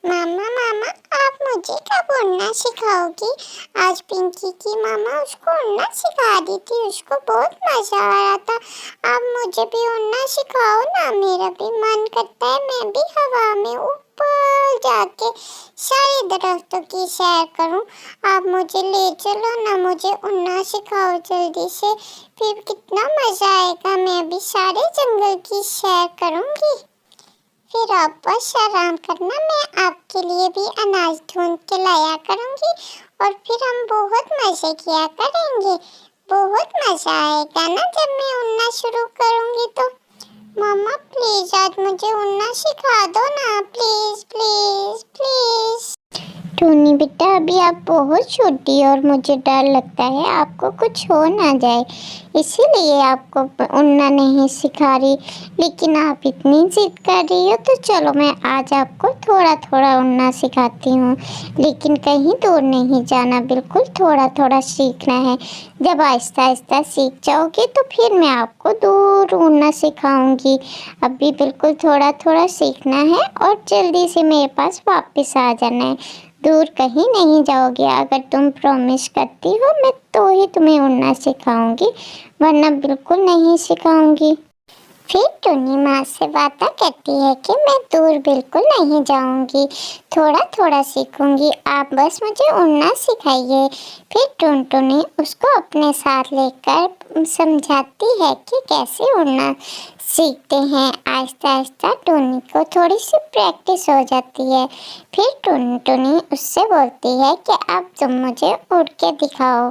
मामा मामा आप मुझे कब उड़ना सिखाओगी? आज पिंकी की मामा उसको उड़ना सिखा दी थी, उसको बहुत मजा आ रहा था। अब मुझे भी उड़ना सिखाओ ना, मेरा भी मन करता है मैं भी हवा में ऊपर जाके सारे दरख्तों की सैर करूं। आप मुझे ले चलो ना, मुझे उड़ना सिखाओ जल्दी से, फिर कितना मजा आएगा, मैं भी सारे जंगल की सैर करूंगी। फिर आप बस आराम करना, मैं आपके लिए भी अनाज ढूंढ के लाया करूंगी और फिर हम बहुत मजे किया करेंगे। बहुत मजा आएगा ना जब मैं उड़ना शुरू करूंगी तो। मम्मा प्लीज आज मुझे उड़ना सिखा दो ना, प्लीज प्लीज प्लीज। टूनी बेटा अभी आप बहुत छोटी और मुझे डर लगता है आपको कुछ हो ना जाए, इसीलिए आपको उड़ना नहीं सिखा रही। लेकिन आप इतनी जिद कर रही हो तो चलो मैं आज आपको थोड़ा थोड़ा उड़ना सिखाती हूँ। लेकिन कहीं दूर नहीं जाना, बिल्कुल थोड़ा थोड़ा सीखना है। जब आहिस्ता आहिस्ता सीख जाओगे तो फिर मैं आपको दूर उड़ना सिखाऊंगी। अभी बिल्कुल थोड़ा थोड़ा सीखना है और जल्दी से मेरे पास वापस आ जाना है। दूर कहीं नहीं जाओगे, अगर तुम प्रॉमिस करती हो मैं तो ही तुम्हें उड़ना सिखाऊंगी, वरना बिल्कुल नहीं सिखाऊंगी। फिर टुनी माँ से वादा करती है कि मैं दूर बिल्कुल नहीं जाऊंगी, थोड़ा थोड़ा सीखूंगी, आप बस मुझे उड़ना सिखाइए। फिर टुनटुनी उसको अपने साथ लेकर समझाती है कि कैसे उड़ना सीखते हैं। आहिस्ता आहिस्ता टुनी को थोड़ी सी प्रैक्टिस हो जाती है। फिर टुनटुनी उससे बोलती है कि अब तुम मुझे उड़ के दिखाओ।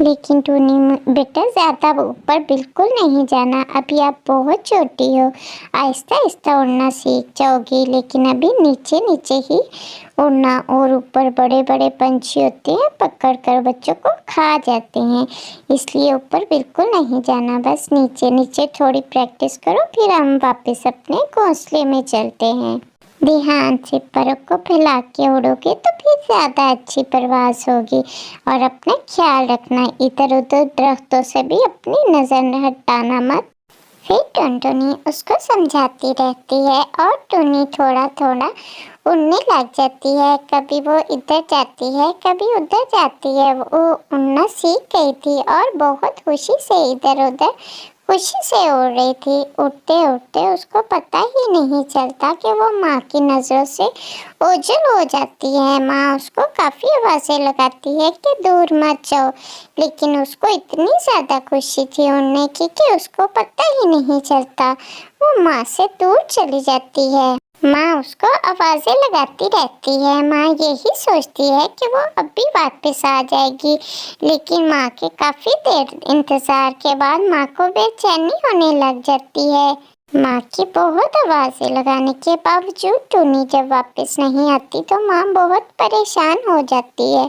लेकिन टूनी बेटा ज़्यादा ऊपर बिल्कुल नहीं जाना, अभी आप बहुत छोटी हो, आहिस्ता आहिस्ता उड़ना सीख जाओगी। लेकिन अभी नीचे नीचे ही उड़ना, और ऊपर बड़े बड़े पंछी होते हैं, पकड़ कर बच्चों को खा जाते हैं, इसलिए ऊपर बिल्कुल नहीं जाना, बस नीचे नीचे थोड़ी प्रैक्टिस करो, फिर हम वापस अपने घोंसले में चलते हैं। ध्यान से परों को फैला के उड़ोगे तो फिर ज़्यादा अच्छी परवाज़ होगी। और अपना ख्याल रखना, इधर उधर दरख्तों से भी अपनी नज़र हटाना मत। फिर टुनटुनी उसको समझाती रहती है और टुनी थोड़ा थोड़ा उड़ने लग जाती है। कभी वो इधर जाती है, कभी उधर जाती है। वो उड़ना सीख गई थी और बहुत खुशी से इधर उधर खुशी से उड़ रही थी। उड़ते उड़ते उसको पता ही नहीं चलता कि वो माँ की नज़रों से ओझल हो जाती है। माँ उसको काफ़ी आवाज़ें लगाती है कि दूर मत जाओ, लेकिन उसको इतनी ज़्यादा खुशी थी उड़ने की कि उसको पता ही नहीं चलता, वो माँ से दूर चली जाती है। माँ उसको आवाज़ें लगाती रहती है, माँ यही सोचती है कि वो अभी वापस आ जाएगी। लेकिन माँ के काफ़ी देर इंतज़ार के बाद माँ को बेचैनी होने लग जाती है। माँ की बहुत आवाज़ें लगाने के बावजूद टुनी जब वापस नहीं आती तो माँ बहुत परेशान हो जाती है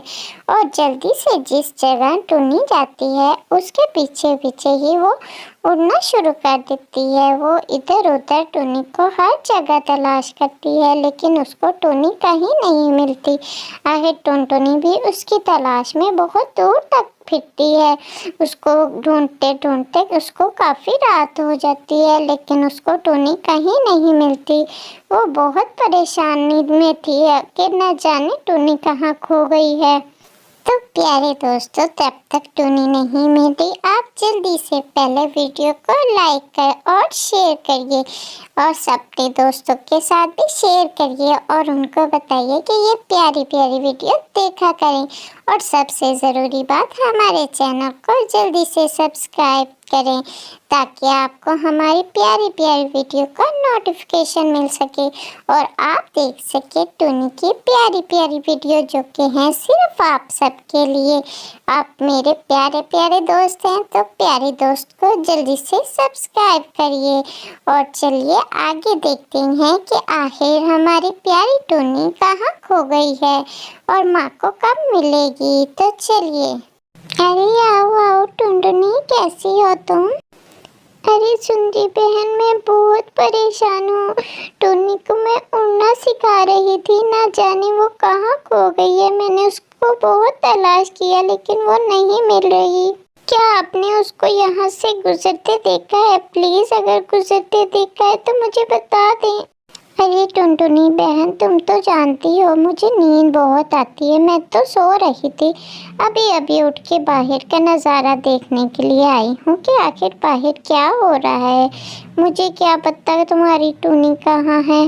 और जल्दी से जिस जगह टुनी जाती है उसके पीछे पीछे ही वो उड़ना शुरू कर देती है। वो इधर उधर टुनी को हर जगह तलाश करती है, लेकिन उसको टुनी कहीं नहीं मिलती। आखिर टुनटुनी भी उसकी तलाश में बहुत दूर तक फिरती है। उसको ढूंढते ढूंढते उसको काफ़ी रात हो जाती है, लेकिन उसको टुनी कहीं नहीं मिलती। वो बहुत परेशानी में थी कि न जाने टुनी कहाँ खो गई है। तो प्यारे दोस्तों, तब तक टुनी नहीं मिली, आप जल्दी से पहले वीडियो को लाइक कर और शेयर करिए और अपने दोस्तों के साथ भी शेयर करिए और उनको बताइए कि ये प्यारी प्यारी वीडियो देखा करें। और सबसे ज़रूरी बात, हमारे चैनल को जल्दी से सब्सक्राइब करें ताकि आपको हमारी प्यारी प्यारी वीडियो का नोटिफिकेशन मिल सके और आप देख सके टुनी की प्यारी प्यारी वीडियो जो कि हैं सिर्फ आप सबके लिए। आप मेरे प्यारे प्यारे दोस्त हैं तो प्यारे दोस्त को जल्दी से सब्सक्राइब करिए। और चलिए आगे देखते हैं कि आखिर हमारी प्यारी टुनी कहाँ खो गई है और माँ को कब मिलेगी। तो चलिए। अरे आओ आओ टुनटुनी, कैसी हो तुम? अरे सुंदरी बहन, मैं बहुत परेशान हूँ। टुनी को मैं उड़ना सिखा रही थी, ना जाने वो कहाँ खो गई है। मैंने उसको बहुत तलाश किया लेकिन वो नहीं मिल रही। क्या आपने उसको यहाँ से गुजरते देखा है? प्लीज़ अगर गुजरते देखा है तो मुझे बता दें। अरे टुनटुनी बहन, तुम तो जानती हो मुझे नींद बहुत आती है। मैं तो सो रही थी, अभी अभी उठ के बाहर का नज़ारा देखने के लिए आई हूँ कि आखिर बाहर क्या हो रहा है। मुझे क्या पता तुम्हारी टूनी कहाँ है।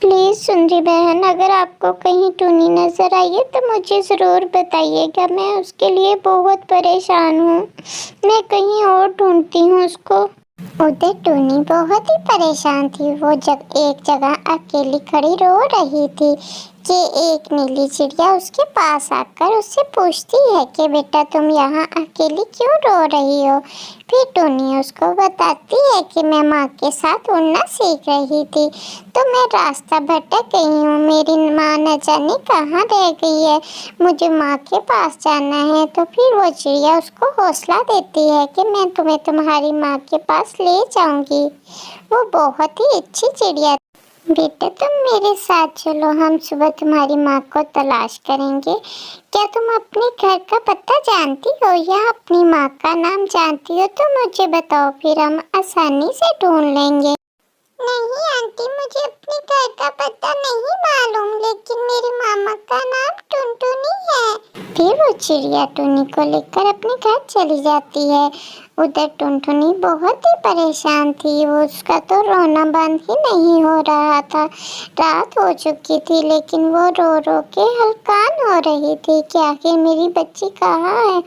प्लीज़ सुंदरी बहन, अगर आपको कहीं टूनी नज़र आई है तो मुझे ज़रूर बताइएगा। मैं उसके लिए बहुत परेशान हूँ। मैं कहीं और ढूंढती हूँ उसको। उधर टूनी बहुत ही परेशान थी। वो एक जगह अकेली खड़ी रो रही थी कि एक नीली चिड़िया उसके पास आकर उससे पूछती है कि बेटा तुम यहाँ अकेली क्यों रो रही हो। फिर टूनी उसको बताती है कि मैं माँ के साथ उड़ना सीख रही थी तो मैं रास्ता भटक गई हूँ। मेरी माँ न जाने कहाँ रह गई है, मुझे माँ के पास जाना है। तो फिर वो चिड़िया उसको हौसला देती है कि मैं तुम्हें तुम्हारी माँ के पास ले जाऊंगी। वो बहुत ही अच्छी चिड़िया। बेटा तुम मेरे साथ चलो, हम सुबह तुम्हारी माँ को तलाश करेंगे। क्या तुम अपने घर का पता जानती हो या अपनी माँ का नाम जानती हो तो मुझे बताओ, फिर हम आसानी से ढूंढ लेंगे। नहीं आंटी, मुझे अपने घर का पता नहीं मालूम, लेकिन मेरी मामा का नाम टुनटुनी है। फिर वो चिड़िया टुनी को लेकर अपने घर चली जाती है। उधर टुनटुनी बहुत ही परेशान थी। वो उसका तो रोना बंद ही नहीं हो रहा था। रात हो चुकी थी लेकिन वो रो रो के हलकान हो रही थी कि आखिर मेरी बच्ची कहाँ है,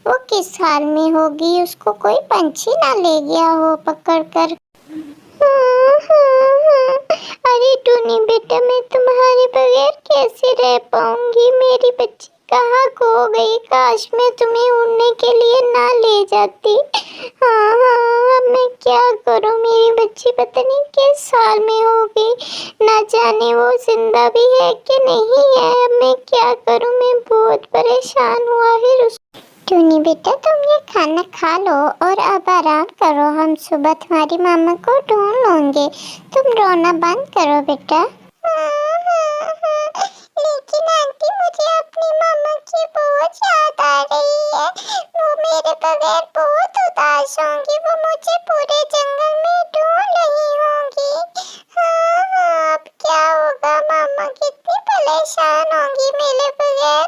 वो किस हाल में होगी, उसको कोई पंछी ना ले गया हो पकड़ कर। अरे टूनी बेटा, मैं तुम्हारे बगैर कैसे रह पाऊंगी। मेरी बच्ची कहाँ खो गई। काश मैं तुम्हें उड़ने के लिए ना ले जाती। हाँ, अब मैं क्या करूँ। मेरी बच्ची पता नहीं किस साल में होगी, ना जाने वो जिंदा भी है कि नहीं है। अब मैं क्या करूँ, मैं बहुत परेशान हूँ। आखिर टूनी बेटा तुम ये खाना खा लो और अब आराम करो। हम सुबह तुम्हारी मामा को ढूंढ लेंगे। तुम रोना बंद करो बेटा। लेकिन आंटी मुझे अपनी मामा की बहुत याद आ रही है। वो मेरे बगैर बहुत उदास होंगी। वो मुझे पूरे जंगल में ढूंढ रही होंगी। अब क्या होगा, मामा कितनी परेशान होंगी मेरे बगैर।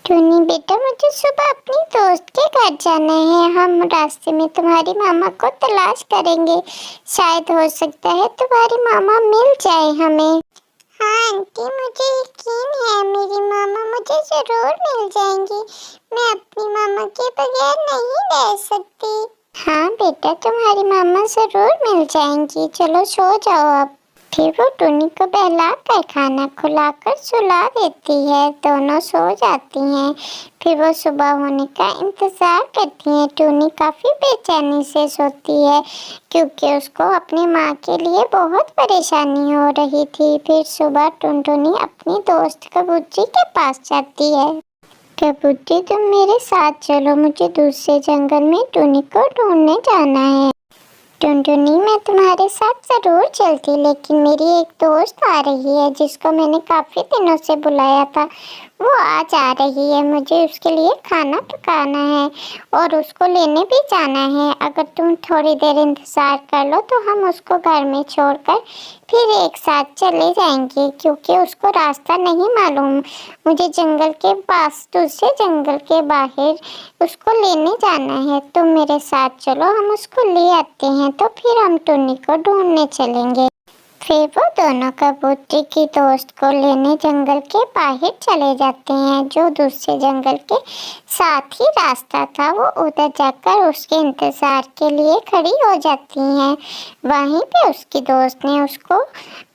टूनी बेटा मुझे सुबह अपनी दोस्त के घर जाना है। हम रास्ते में तुम्हारी मामा को तलाश करेंगे। शायद हो सकता है तुम्हारी मामा मिल जाए हमें। हाँ आंटी, मुझे यकीन है मेरी मामा मुझे जरूर मिल जाएंगी। मैं अपनी मामा के बगैर नहीं रह सकती। हाँ बेटा, तुम्हारी मामा जरूर मिल जाएंगी। चलो सो जाओ अब। फिर वो टूनी को बहला कर खाना खिलाकर सुला देती है। दोनों सो जाती हैं। फिर वो सुबह होने का इंतज़ार करती हैं। टूनी काफ़ी बेचैनी से सोती है क्योंकि उसको अपनी माँ के लिए बहुत परेशानी हो रही थी। फिर सुबह टुनटुनी अपनी दोस्त कबूतरी के पास जाती है। कबूतरी तुम मेरे साथ चलो, मुझे दूसरे जंगल में टूनी को ढूंढने जाना है। टुनटुनी मैं तुम्हारे साथ ज़रूर चलती, लेकिन मेरी एक दोस्त आ रही है जिसको मैंने काफ़ी दिनों से बुलाया था। वो आज आ रही है, मुझे उसके लिए खाना पकाना है और उसको लेने भी जाना है। अगर तुम थोड़ी देर इंतज़ार कर लो तो हम उसको घर में छोड़कर फिर एक साथ चले जाएंगे क्योंकि उसको रास्ता नहीं मालूम। मुझे जंगल के पास दूसरे जंगल के बाहर उसको लेने जाना है। तुम मेरे साथ चलो, हम उसको ले आते हैं तो फिर हम टुन्नी को ढूंढने चलेंगे। फिर वो दोनों कबूतरी की दोस्त को लेने जंगल के बाहर चले जाते हैं। जो दूसरे जंगल के साथ ही रास्ता था वो उधर जाकर उसके इंतज़ार के लिए खड़ी हो जाती हैं। वहीं पे उसकी दोस्त ने उसको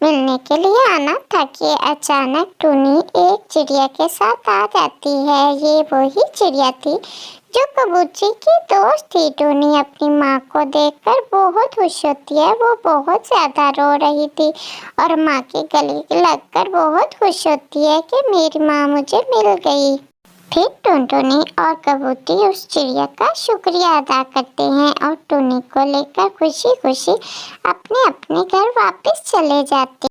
मिलने के लिए आना था कि अचानक टुनी एक चिड़िया के साथ आ जाती है। ये वही चिड़िया थी जो कबूतरी की दोस्त थी। टूनी अपनी माँ को देखकर बहुत खुश होती है। वो बहुत ज़्यादा रो रही थी और माँ के गले लगकर बहुत खुश होती है कि मेरी माँ मुझे मिल गई। फिर टुनटुनी और कबूतरी उस चिड़िया का शुक्रिया अदा करते हैं और टुनी को लेकर खुशी खुशी अपने अपने घर वापस चले जाते हैं।